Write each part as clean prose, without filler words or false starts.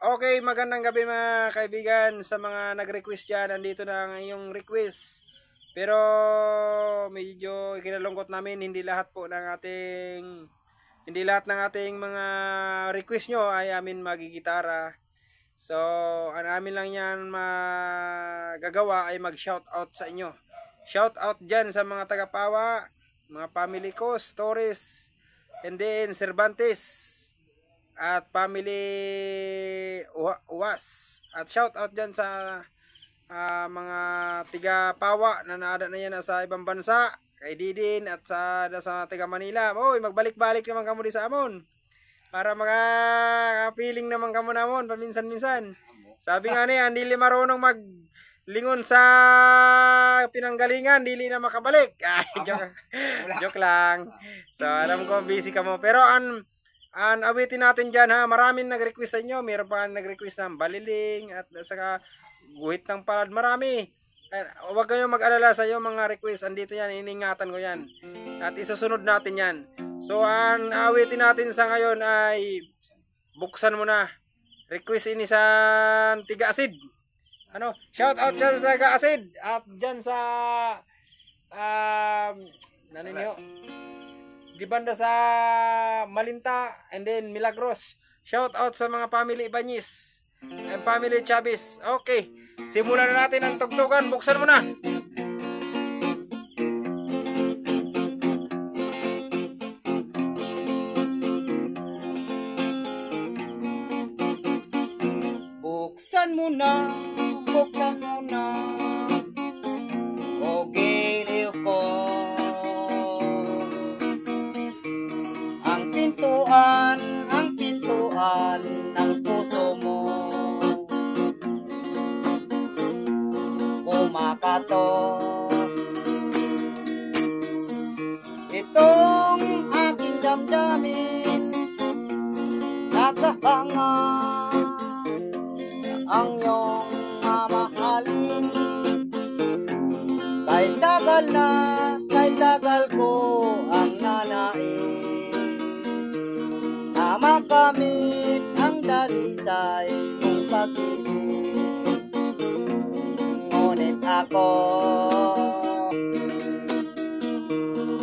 Okay, magandang gabi mga kaibigan sa mga nag-request dyan. Nandito na ang iyong request. Pero medyo kinalungkot namin, hindi lahat ng ating mga request nyo ay amin magigitara. So, ang amin lang yan magagawa ay mag-shout out sa inyo. Shout out dyan sa mga taga-Pawa, mga family ko, Torres, and then Cervantes, at family Uwas. At shout out dyan sa mga tiga Pawa na naada na yan sa ibang bansa, kay Didin at sa tiga Manila. Oy, magbalik-balik naman kamo di sa amon para maka-feeling naman kamo namon paminsan-minsan. Sabi nga niya, dili marunong maglingon sa pinanggalingan, dili na makabalik. Joke lang. So, alam ko busy ka mo. Pero awitin natin dyan ha. Maraming nag-request sa inyo. Meron pa nag-request ng baliling at saka guhit ng palad. Marami. Huwag kayong mag-alala sa iyo mga request. Andito yan. Iningatan ko yan. At isusunod natin yan. So, ang awitin natin sa ngayon ay buksan mo na. Request ini sa Tiga-Asid. Shout out dyan sa Tiga-Asid. At dyan sa naninyo di banda sa Malinta and then Milagros. Shout out sa mga family Ibanez and family Chavez. Okay, simulan na natin ang tugtugan. Buksan mo na. Buksan mo na, buksan mo na, o giliw ko. Ang pintuan ng puso mo. Kumakatok itong aking damdamin. Nakahanga ang iyong mamahalin. Kahit tagal ko ang nanais na makamit ang dalisay mong pag-ibig. Ngunit ako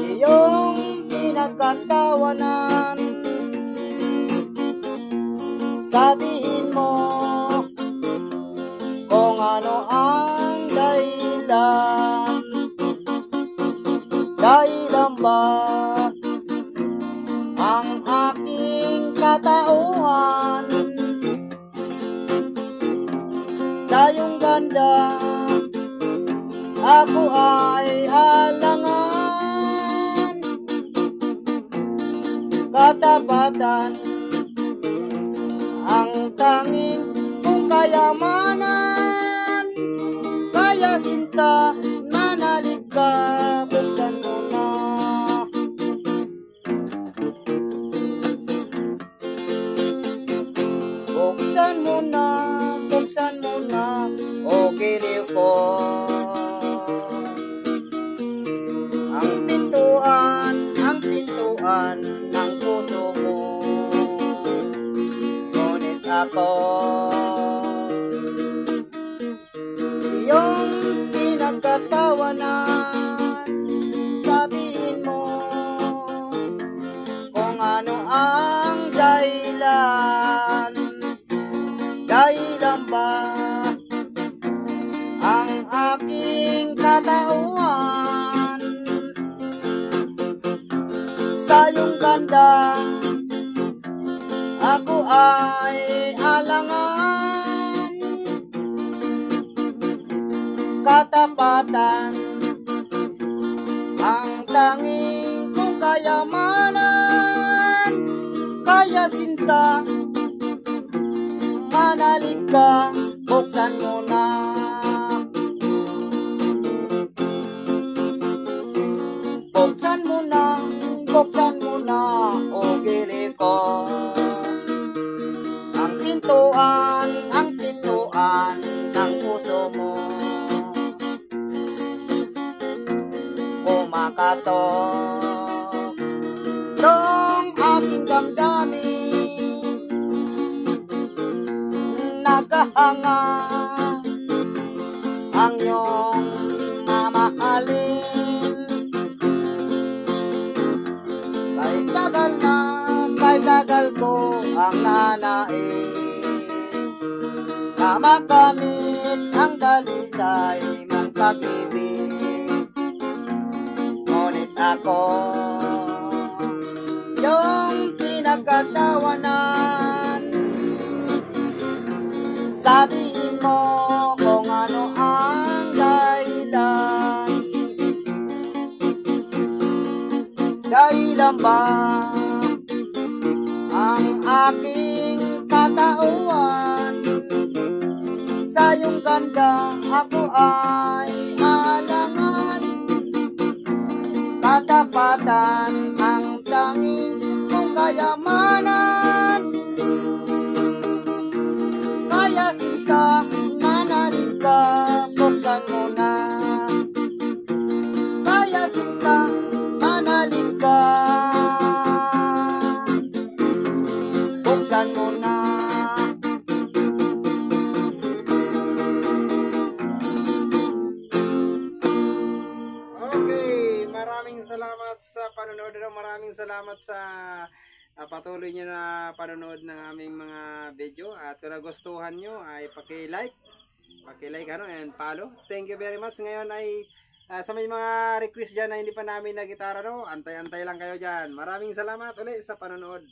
iyong pinagkatawanan. Sabihin mo kung ano ang dahilan. Dahilan ba ang aking katauhan sa iyong ganda? Ako ay alangan. Katapatan ang tanging kong kayamanan. Kaya sinta, manalig ka, buksan mo na. Buksan mo na, o giliw ko. Ang pintuan ng puso mo. Ngunit ako iyong pinagkatawanan. Sabihin mo kung ano ang dahilan. Dahilan ba ang aking katauhan sa iyong ganda? Ako ay alangan. Katapatan ang tanging kong kayamanan. Kaya sinta, manalig ka, buksan mo na. Buksan mo na, o giliw ko. Ang pintuan ng puso mo. Kumakatok tong aking damdamin. nagahanga ang iyong mamahalin. Kay tagal ko ang nanaig na makamit ang dalisay mong pag-ibig. Ngunit ako yung pinagkatawanan. Sabihin mo kung ano ang dahilan. Dahilan ba ang aking katauhan? Sa iyong ganda ako ay alangan. Katapatan ang tanging kong kayamanan. Kaya sinta, manalig ka, buksan mo na. Kaya sinta, manalig ka, buksan mo na. Okay, maraming salamat sa panonood. Maraming salamat sa patuloy nyo na panonood ng aming mga video. At kung nagustuhan nyo ay paki-like and follow. Thank you very much. Ngayon ay sa may mga request dyan na hindi pa namin na gitara, no? Antay-antay lang kayo dyan. Maraming salamat ulit sa panonood.